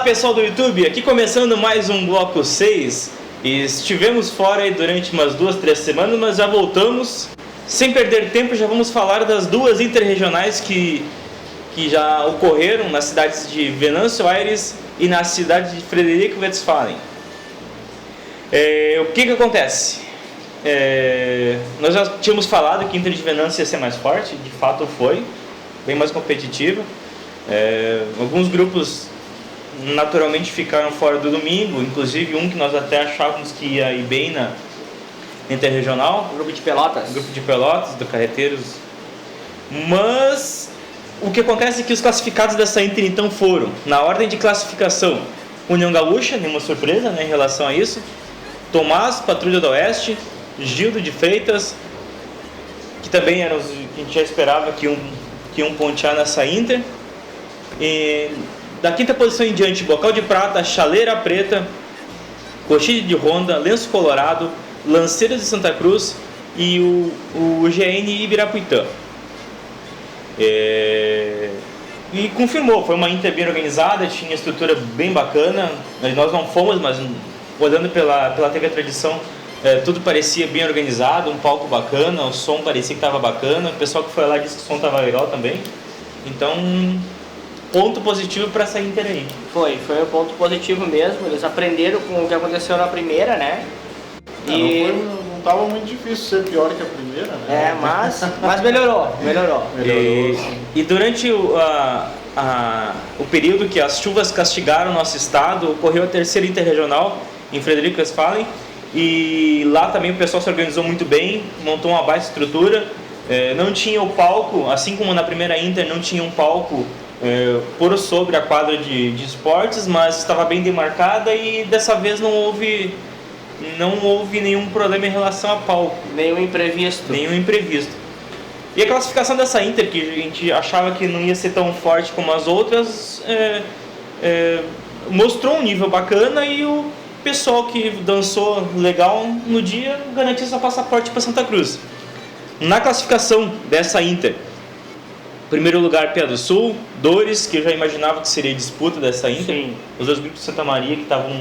Pessoal do YouTube, aqui começando mais um bloco 6. Estivemos fora aí durante umas 2-3 semanas, mas já voltamos. Sem perder tempo, já vamos falar das duas interregionais que já ocorreram nas cidades de Venâncio Aires e na cidade de Frederico Westphalen. O que acontece? Nós já tínhamos falado que a Inter de Venâncio ia ser mais forte, de fato foi, bem mais competitiva. Alguns grupos naturalmente ficaram fora do domingo, inclusive um que nós até achávamos que ia ir bem na interregional. O grupo de Pelotas. O grupo de Pelotas, do Carreteiros. Mas o que acontece é que os classificados dessa Inter então foram, na ordem de classificação, União Gaúcha, nenhuma surpresa, né, em relação a isso. Tomás, Patrulha do Oeste, Gildo de Freitas, que também eram os que a gente já esperava que iam pontear nessa Inter. E da quinta posição em diante, Bocal de Prata, Chaleira Preta, Coxilha de Ronda, Lenço Colorado, Lanceiros de Santa Cruz e o GN Ibirapuitã. E confirmou, foi uma Inter bem organizada, tinha estrutura bem bacana. Nós não fomos, mas olhando pela TV Tradição, tudo parecia bem organizado, um palco bacana, o som parecia que estava bacana, o pessoal que foi lá disse que o som estava legal também. Então, ponto positivo para essa Inter aí. Foi um ponto positivo mesmo, eles aprenderam com o que aconteceu na primeira, né? Não estava muito difícil ser pior que a primeira, né? Mas melhorou. E durante o período que as chuvas castigaram o nosso estado, ocorreu a terceira interregional em Frederico Westphalen, e lá também o pessoal se organizou muito bem, montou uma baita estrutura. Não tinha o palco, assim como na primeira Inter não tinha um palco por sobre a quadra de esportes, mas estava bem demarcada, e dessa vez não houve nenhum problema em relação a palco. Nenhum imprevisto. E a classificação dessa Inter, que a gente achava que não ia ser tão forte como as outras, mostrou um nível bacana, e o pessoal que dançou legal no dia garantiu seu passaporte para Santa Cruz. Na classificação dessa Inter, primeiro lugar, Pia do Sul, Dores, que eu já imaginava que seria disputa dessa Inter. Sim. Os dois grupos de Santa Maria que estavam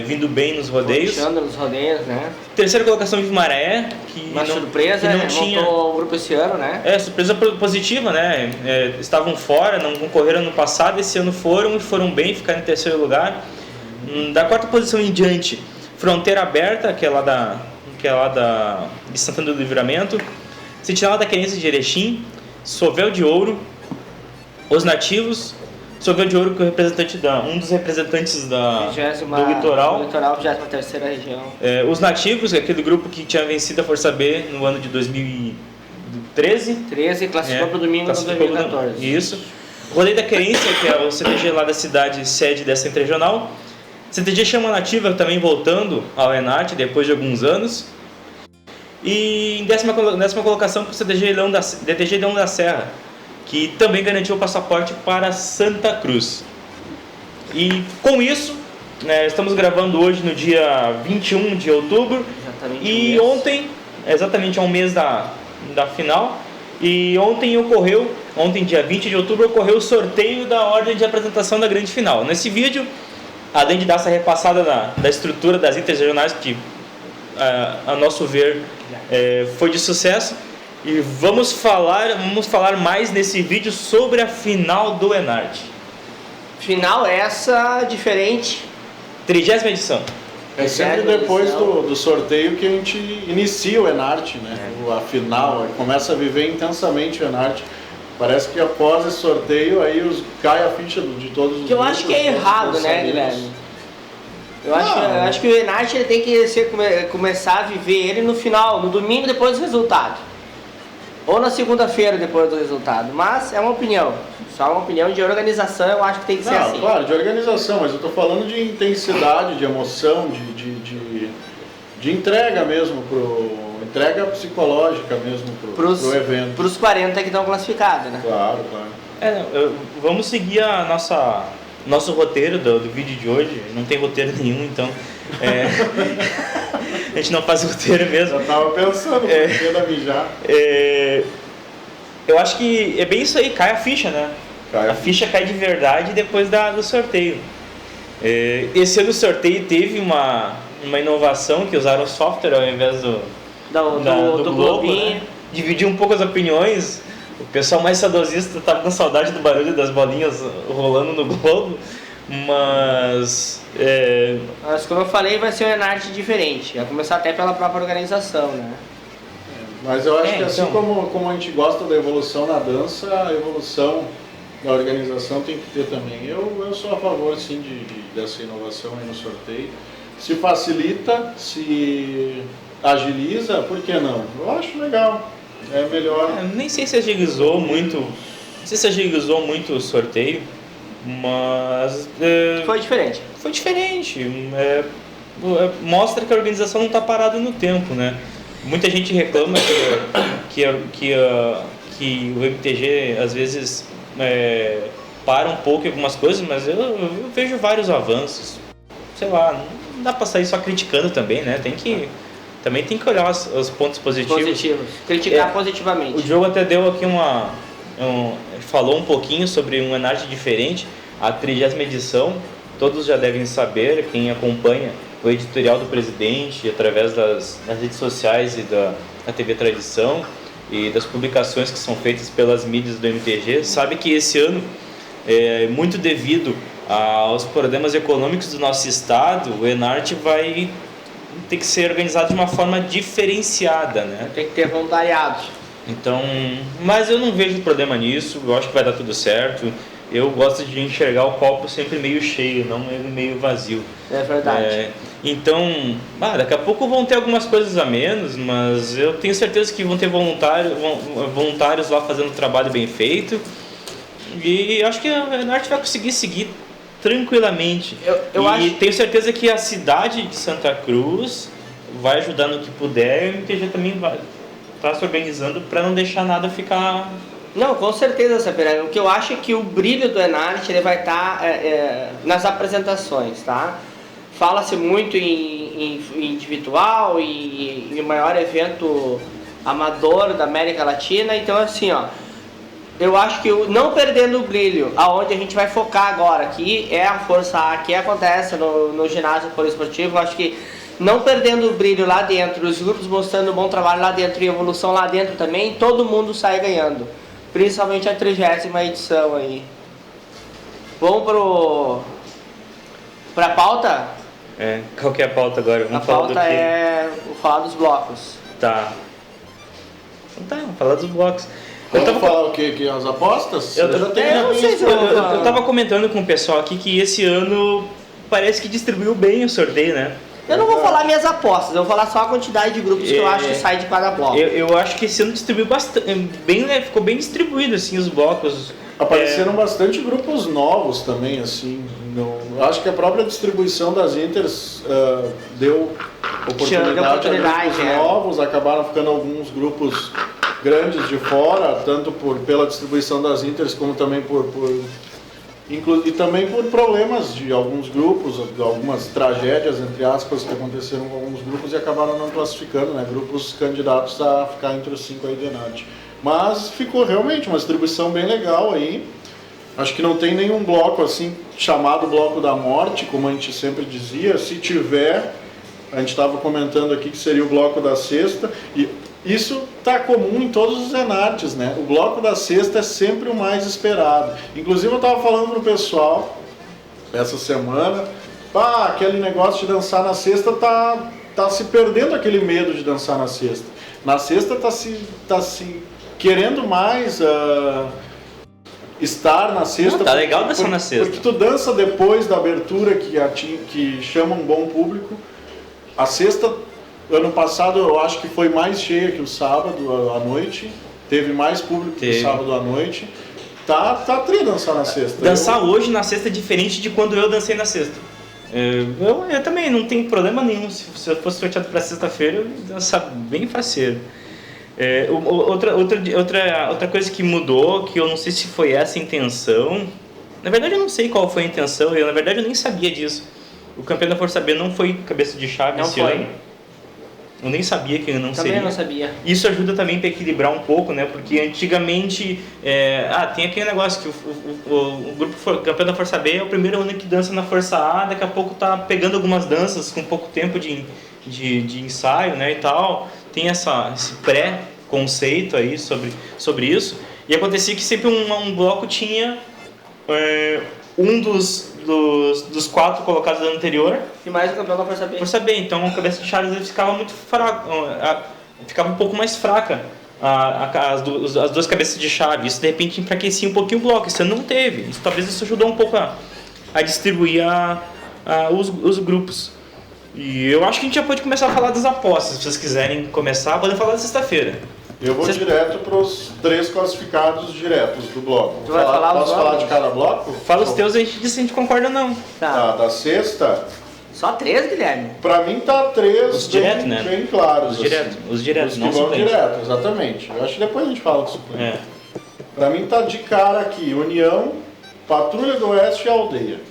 vindo bem nos rodeios. Nos rodeios, né? Terceira colocação, Vimaré, que uma surpresa, que não tinha montou o grupo esse ano, né? Surpresa positiva, né? Estavam fora, não concorreram no passado, esse ano foram bem, ficaram em terceiro lugar. Da quarta posição em diante, Fronteira Aberta, que é lá de Santana do Livramento, Sentinela da Querência de Erechim, Sovel de Ouro, Os Nativos, Sovel de Ouro, que é um dos representantes do litoral. Do litoral, 23ª região. Os Nativos, que é aquele grupo que tinha vencido a Força B no ano de 2013. 13, classificou para o domingo de 2014. Isso. Rodeio da Querência, que é o CTG lá da cidade, sede dessa interregional. CTG Chama Nativa também voltando ao Enarte depois de alguns anos. E em décima colocação para o DTG Leão da Serra, que também garantiu o passaporte para Santa Cruz. E com isso, estamos gravando hoje no dia 21 de outubro. Exatamente. E ontem, exatamente há um mês da final, e ontem dia 20 de outubro, ocorreu o sorteio da ordem de apresentação da grande final. Nesse vídeo, além de dar essa repassada da estrutura das interregionais, que a nosso ver foi de sucesso, e vamos falar mais nesse vídeo sobre a final do Enarte. Final essa diferente. 30ª edição. É sempre depois do sorteio que a gente inicia o Enarte, né? A final, começa a viver intensamente o Enarte. Parece que após esse sorteio aí cai a ficha de todos os. Que eu acho que é errado, né, Guilherme? Eu acho que o Enarte tem que começar a viver ele no final, no domingo depois do resultado. Ou na segunda-feira depois do resultado. Mas é uma opinião. Só uma opinião de organização, eu acho que tem que ser assim. Claro, de organização, mas eu estou falando de intensidade, de emoção, de entrega mesmo, entrega psicológica mesmo pro evento. Para os 40 que estão classificados, né? Claro. Vamos seguir nosso roteiro do vídeo de hoje. Não tem roteiro nenhum, então a gente não faz roteiro mesmo. Eu estava pensando, porque da mijar. Eu acho que é bem isso aí, cai a ficha, né? A ficha cai de verdade depois do sorteio. Esse ano o sorteio teve uma inovação, que usaram o software ao invés do Globo, né? Dividiu um pouco as opiniões. O pessoal mais saudosista estava com saudade do barulho das bolinhas rolando no Globo, mas como eu falei, vai ser um Enarte diferente. Vai começar até pela própria organização, né? Mas eu acho que assim como a gente gosta da evolução na dança, a evolução da organização tem que ter também. Eu sou a favor, sim, dessa inovação aí no sorteio. Se facilita, se agiliza, por que não? Eu acho legal. É melhor. Nem sei se agilizou muito. Não sei se agilizou muito o sorteio, mas. Foi diferente. Foi diferente. Mostra que a organização não está parada no tempo, né? Muita gente reclama que o MTG às vezes para um pouco em algumas coisas, mas eu vejo vários avanços. Sei lá, não dá para sair só criticando também, né? Também tem que olhar os pontos positivos. Criticar positivamente. O Diogo até deu aqui falou um pouquinho sobre um Enarte diferente, a 30ª edição. Todos já devem saber, quem acompanha o editorial do presidente através das redes sociais e da TV Tradição e das publicações que são feitas pelas mídias do MTG, sabe que esse ano, muito devido aos problemas econômicos do nosso estado, o Enarte vai ter que ser organizado de uma forma diferenciada, né? Tem que ter voluntariados. Então, mas eu não vejo problema nisso, eu acho que vai dar tudo certo. Eu gosto de enxergar o copo sempre meio cheio, não meio vazio. É verdade. Então, daqui a pouco vão ter algumas coisas a menos, mas eu tenho certeza que vão ter voluntários lá fazendo um trabalho bem feito. E acho que a Enarte vai conseguir seguir tranquilamente. Tenho certeza que a cidade de Santa Cruz vai ajudar no que puder, e o MTG também vai estar se organizando para não deixar nada ficar... Não, com certeza, Sapiranga. O que eu acho é que o brilho do Enarte ele vai estar nas apresentações, tá? Fala-se muito em individual e em maior evento amador da América Latina, então assim, eu acho que não perdendo o brilho, aonde a gente vai focar agora, que é a Força A, que acontece no ginásio poliesportivo, eu acho que não perdendo o brilho lá dentro, os grupos mostrando um bom trabalho lá dentro e evolução lá dentro também, todo mundo sai ganhando, principalmente a 30ª edição aí. Vamos pra pauta? Qual que é a pauta agora? Vou falar dos blocos. Tá. Então vamos falar dos blocos. Vamos falar o quê? Que as apostas? Eu tava comentando com o pessoal aqui que esse ano parece que distribuiu bem o sorteio, né? Eu não vou falar minhas apostas, eu vou falar só a quantidade de grupos que eu acho que sai de cada bloco. Eu acho que esse ano distribuiu bastante, ficou bem distribuído assim os blocos. Apareceram bastante grupos novos também, assim. Acho que a própria distribuição das Inters deu oportunidade a grupos novos, acabaram ficando alguns grupos grandes de fora, tanto pela distribuição das Inters, como também e também por problemas de alguns grupos, algumas tragédias, entre aspas, que aconteceram com alguns grupos e acabaram não classificando, né? Grupos candidatos a ficar entre os 5 aí do Enarte. Mas ficou realmente uma distribuição bem legal aí. Acho que não tem nenhum bloco assim chamado bloco da morte, como a gente sempre dizia. Se tiver, a gente estava comentando aqui que seria o bloco da sexta. E isso está comum em todos os Enartes, né? O bloco da sexta é sempre o mais esperado. Inclusive eu estava falando pro pessoal essa semana, aquele negócio de dançar na sexta tá se perdendo, aquele medo de dançar na sexta. Na sexta tá se querendo mais estar na sexta. Tá legal dançar na sexta. Porque tu dança depois da abertura que chama um bom público. A sexta, ano passado, eu acho que foi mais cheia que o sábado à noite. Teve mais público que o sábado à noite. Tá tri dançar na sexta. Dançar hoje na sexta é diferente de quando eu dancei na sexta. Eu também não tenho problema nenhum. Se eu fosse sorteado para sexta-feira, eu ia dançar bem faceiro. Outra coisa que mudou, que eu não sei se foi essa a intenção. Na verdade eu não sei qual foi a intenção, na verdade eu nem sabia disso. O campeão da Força B não foi cabeça de chave esse ano. Eu nem sabia que não Também seria. não sabia. Isso ajuda também para equilibrar um pouco, né? Porque antigamente, tem aquele negócio que o grupo campeão da Força B é o primeiro ano que dança na Força A, daqui a pouco tá pegando algumas danças com pouco tempo de ensaio, né, e tal. Tem esse pré-conceito aí sobre isso. E acontecia que sempre um bloco tinha um dos 4 colocados do ano anterior. E mais o campeão da Força B. Força B, então a cabeça de chave ficava muito fraca, ficava um pouco mais fraca as duas cabeças de chave. Isso de repente enfraquecia um pouquinho o bloco. Isso não teve. Talvez isso ajudou um pouco a distribuir os grupos. E eu acho que a gente já pode começar a falar das apostas. Se vocês quiserem começar, podem falar da sexta-feira. Eu vou direto para os 3 classificados diretos do bloco. Tu vai falar Posso falar de cada bloco? Fala os teus e a gente diz se a gente concorda ou não. Tá, da sexta, Só 3, Guilherme? pra mim tá 3 Os direto, né? bem claros. Os diretos, Os não que vão suplente. direto, exatamente. Eu acho que depois a gente fala do suplente. É. Pra mim tá de cara aqui, União, Patrulha do Oeste e Aldeia.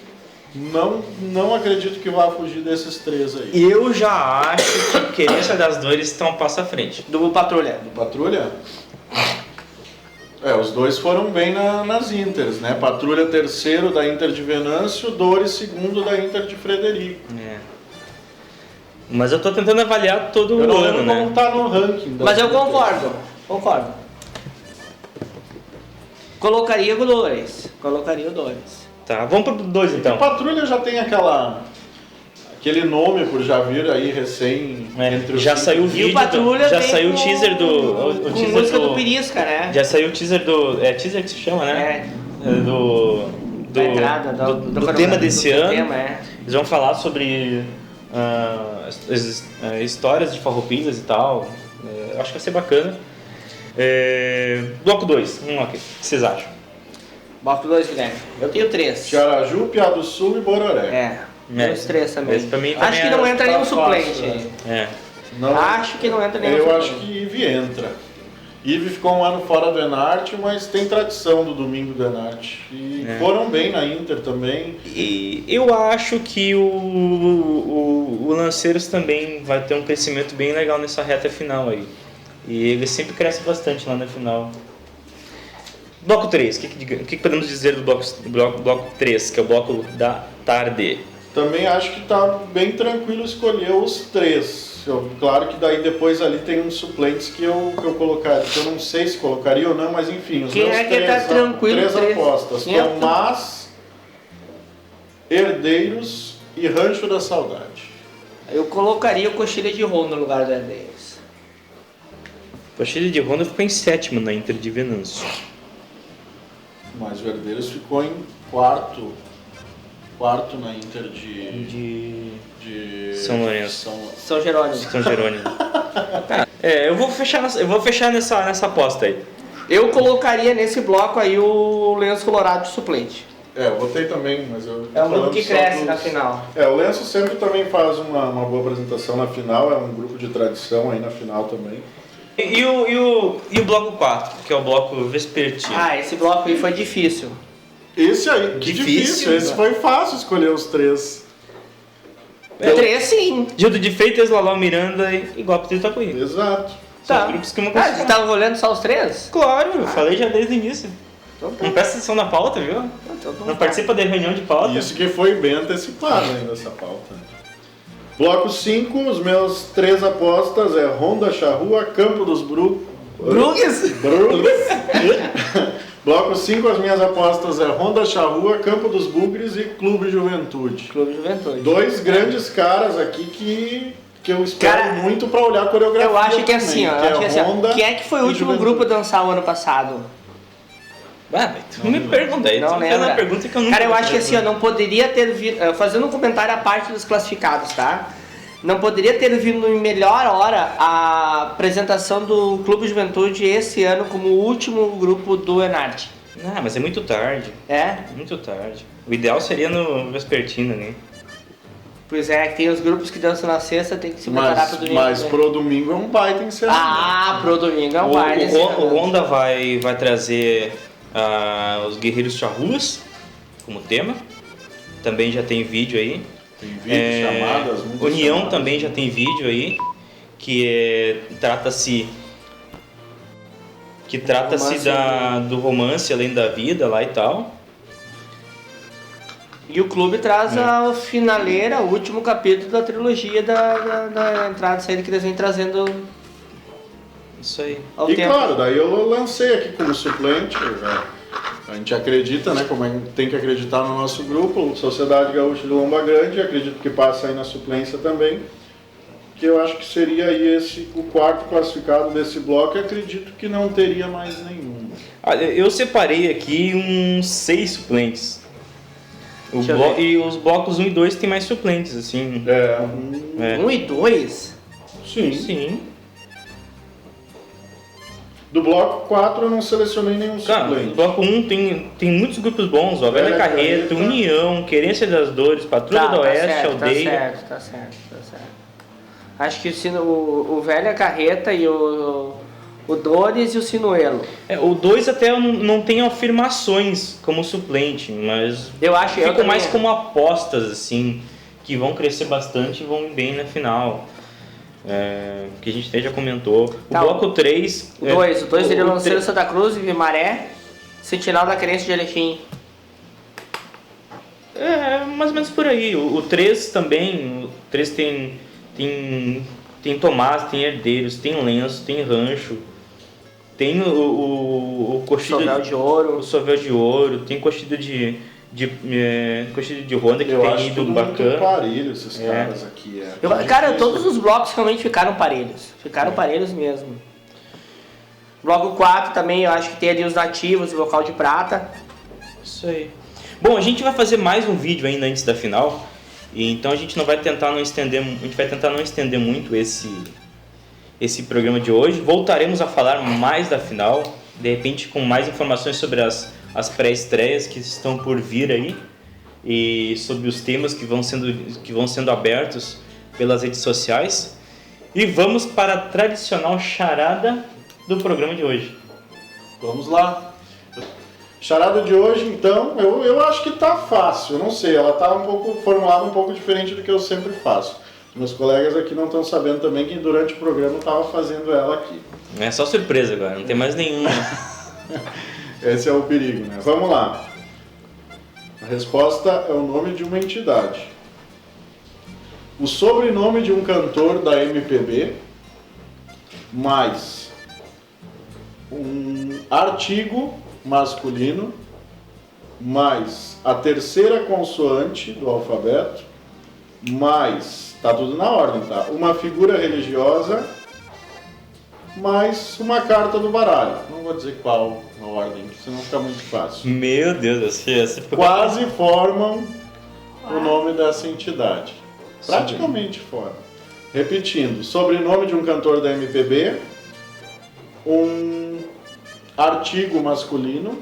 Não acredito que vá fugir desses 3 aí. Eu já acho que Querência das Dores estão um passo à frente. Do Patrulha. Do Patrulha? Os dois foram bem nas Inters, né? Patrulha terceiro da Inter de Venâncio, Dores segundo da Inter de Frederico. Mas eu tô tentando avaliar todo Eu o não ano, lembro né? como tá no ranking. das Mas eu Inters. concordo. Colocaria o Dores. Tá, vamos pro 2 então. Patrulha já tem aquele nome por já vir aí recém entre os Já 5. saiu o E o vídeo, Patrulha já vem saiu o com- teaser do... Com música do Pirisca, né? Já saiu o teaser do... É teaser que se chama, né? Do Da entrada, do tema desse ano. Tema, Eles vão falar sobre histórias de farroupilas e tal. Eu acho que vai ser bacana. Bloco 2, vamos lá, o que vocês acham? Bloco 2, Guilherme. Eu tenho 3. Tiaraju, Piá do Sul e Bororé. Tem os 3 também. Esse pra mim Acho que não entra tá nenhum fácil, suplente né? aí. Não, Acho que não entra nenhum eu suplente. acho que Ive entra. Ive ficou um ano fora do Enarte, mas tem tradição do domingo do Enarte. E foram bem na Inter também. E eu acho que o Lanceiros também vai ter um crescimento bem legal nessa reta final aí. E ele sempre cresce bastante lá na final. Bloco 3, o que podemos dizer do bloco 3, que é o bloco da tarde? Também acho que tá bem tranquilo escolher os 3. Claro que daí depois ali tem uns suplentes que eu colocaria, que eu não sei se colocaria ou não, mas enfim, os Quem meus é que tá tranquilo? 3 apostas. Quem é? Tomás, Herdeiros e Rancho da Saudade. Eu colocaria o Coxilha de Ronda no lugar do Herdeiros. Coxilha de Ronda ficou em 7º na Inter de Venâncio. Mas o Herdeiros ficou em quarto na Inter de São Lourenço. São Jerônimo. São Jerônimo. Eu vou fechar nessa aposta aí. Eu colocaria nesse bloco aí o Lenço Colorado de suplente. Eu botei também, mas eu... É um grupo falando que só cresce dos- na final. O Lenço sempre também faz uma boa apresentação na final, é um grupo de tradição aí na final também. E o bloco 4, que é o bloco vespertino. Esse bloco aí foi difícil. Esse aí, que Difícil, difícil, esse né? foi fácil escolher os 3. 3 sim. Gildo de Freitas, Lalau Miranda e Golpe de Itapuí. Exato. São os grupos que eu não Você consigo. tava olhando só os 3? Claro, eu falei já desde o início. Então tá. Não presta atenção na pauta, viu? Não participa da reunião de pauta. Isso que foi bem antecipado ainda essa pauta. Bloco 5, os meus 3 apostas é Honda Charrua, Campo dos Bruges? Bloco 5, as minhas apostas é Honda Charrua, Campo dos Bugres e Clube Juventude. Clube Juventude. 2 grandes caras aqui que eu espero Cara, muito pra olhar a coreografia. Eu acho que também, assim, ó. que Eu acho que assim, ó, Honda quem é que foi o e último Juventude. grupo a dançar o ano passado? Mas tu não me pergunta aí. Não Tu fez lembra. uma pergunta que eu nunca Cara, eu vou acho que assim, ó, não poderia ter vindo. Fazendo um comentário à parte dos classificados, tá? Não poderia ter vindo em melhor hora a apresentação do Clube Juventude esse ano como o último grupo do Enarte. Não, mas é muito tarde. É? Muito tarde. O ideal seria no vespertino, né? Pois é, que tem os grupos que dançam na sexta, tem que se preparar pro domingo. Mas né? pro domingo é um baita encerramento. Pro domingo é um baile. O Honda vai trazer os Guerreiros Charruas como tema. Também já tem vídeo aí. Tem vídeo, chamadas, muitas União chamadas. também já tem vídeo aí. trata-se do romance além da vida lá e tal. E o clube traz a finaleira, o último capítulo da trilogia da entrada e saída que eles vêm trazendo. Isso aí. Ao E tempo. claro, daí eu lancei aqui como suplente, a gente acredita, né, como tem que acreditar no nosso grupo, Sociedade Gaúcha de Lomba Grande, acredito que passa aí na suplência também, que eu acho que seria aí o quarto classificado desse bloco, e acredito que não teria mais nenhum. Eu separei aqui uns 6 suplentes. E os blocos 1 e 2 tem mais suplentes, assim. 1 e 2? Sim. Do bloco 4 eu não selecionei nenhum Cara, suplente. no bloco 1 tem muitos grupos bons, ó. Velha Carreta, União, Querência das Dores, Patrulha do Oeste, Aldeia. Tá certo. Acho que o Velha Carreta e o Dores e o Sinuelo. O 2 até eu não tem afirmações como suplente, mas fica mais como apostas, assim, que vão crescer bastante e vão ir bem na final. Que a gente até já comentou. O bloco 3... O 2 seria Lanceiro Santa Cruz, Vimaré, Sentinela da Querência de Erechim. Mais ou menos por aí. O 3 também, o 3 tem Tomás, tem Herdeiros, tem Lenço, tem Rancho, tem o Coxilha o Sovel de Ouro, tem Coxilha de Ronda, que eu tem ido bacana. Muito parelho esses caras aqui. Todos os blocos realmente ficaram parelhos. Parelhos mesmo. Bloco 4 também, eu acho que tem ali os nativos, o Vocal de Prata. Isso aí. Bom, a gente vai fazer mais um vídeo ainda antes da final. E então a gente vai tentar não estender muito esse programa de hoje. Voltaremos a falar mais da final, de repente com mais informações sobre as pré-estreias que estão por vir aí e sobre os temas que vão sendo abertos pelas redes sociais. E vamos para a tradicional charada do programa de hoje. Vamos lá. Charada de hoje, então, eu acho que tá fácil, eu não sei, ela tá formulada um pouco diferente do que eu sempre faço. Meus colegas aqui não estão sabendo também que durante o programa eu estava fazendo ela aqui. É só surpresa agora, não tem mais nenhuma. Esse é o perigo, né? Vamos lá. A resposta é o nome de uma entidade. O sobrenome de um cantor da MPB, mais um artigo masculino, mais a terceira consoante do alfabeto, mais, tá tudo na ordem, tá? Uma figura religiosa, mais uma carta do baralho. Não vou dizer qual a ordem, senão fica muito fácil. Meu Deus, essa ficou quase formam o nome dessa entidade. Praticamente formam. Repetindo, sobrenome de um cantor da MPB, um artigo masculino,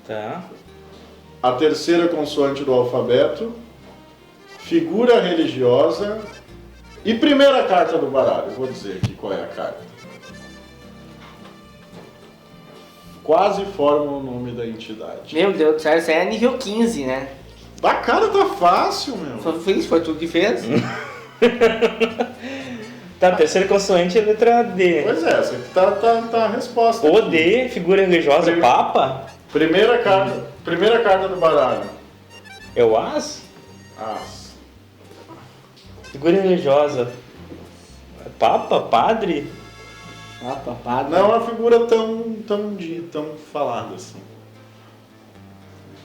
tá. A terceira consoante do alfabeto, figura religiosa e primeira carta do baralho. Vou dizer aqui qual é a carta. Quase formam o nome da entidade. Meu Deus do céu, isso aí é nível 15, né? Bacana, tá fácil, meu. Foi tudo que fez? Tá, terceira consoante é a letra D. Pois é, essa aqui tá a resposta. O D, figura religiosa, Papa? Primeira carta do baralho. É o As? As. Figura religiosa. Papa? Padre? Papa, padre. Não é uma figura tão falada assim.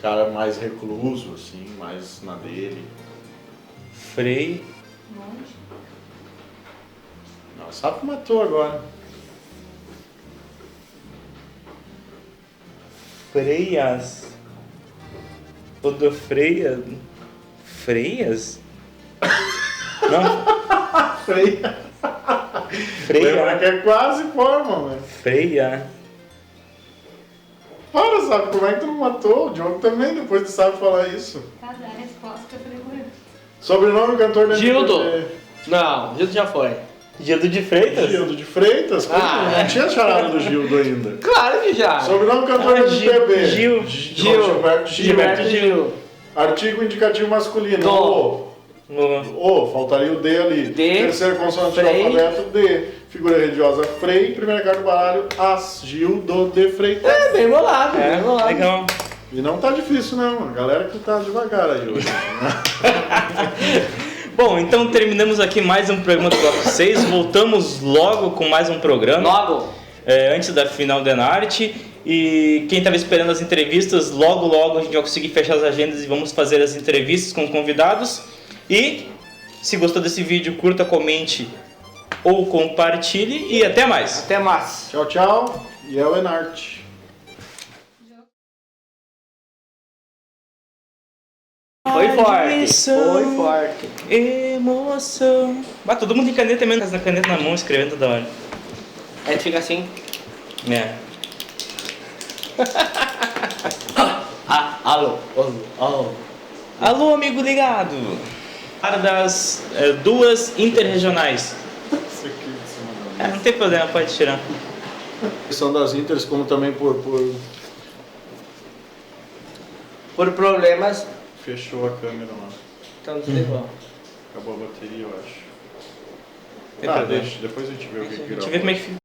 Cara mais recluso, assim, mais na dele. Frei. Não, sabe matou agora. Freias. O do Freia. Freias? Não. Freia. Freia. Que é quase forma, velho. Freia. Para, sabe como é que tu não matou? O Diogo também, depois tu sabe falar isso. Tá, dá a resposta que eu falei com ele. Sobrenome do cantor da Gildo. MPB. Não, Gildo já foi. Gildo de Freitas? Gildo de Freitas? Não tinha charada do Gildo ainda. Claro que já. Sobrenome do cantor da MPB. Gil. Gilberto Gil. Gilberto Gil. Artigo indicativo masculino. Do. Faltaria o D ali. D, Terceira consoante do Frei. alfabeto, D. Figura religiosa, Frei. Primeira carta do baralho, As, Gildo de Freitas. É, bem bolado, É, bem bolado. legal. E não tá difícil não, a galera que tá devagar aí hoje. Bom, então terminamos aqui mais um programa do Bloco 6. Voltamos logo com mais um programa. Logo. Antes da final da Enarte. E quem estava esperando as entrevistas, logo a gente vai conseguir fechar as agendas e vamos fazer as entrevistas com convidados. E se gostou desse vídeo, curta, comente ou compartilhe e até mais. Até mais. Tchau, tchau. E é o Enarte. Foi forte. Tradição, Foi forte. emoção. Todo mundo tem caneta mesmo, com a caneta na mão, escrevendo toda hora. Aí tu fica assim. É. Alô. Alô, amigo ligado. Para das duas interregionais. Isso aqui de cima da mesa. Não tem problema, pode tirar. São das Inters, como também por Por problemas, fechou a câmera lá. então desligou. Acabou a bateria, eu acho. Tem problema. Deixa, depois a gente vê o que Deixa eu gravou. ver como é que fica.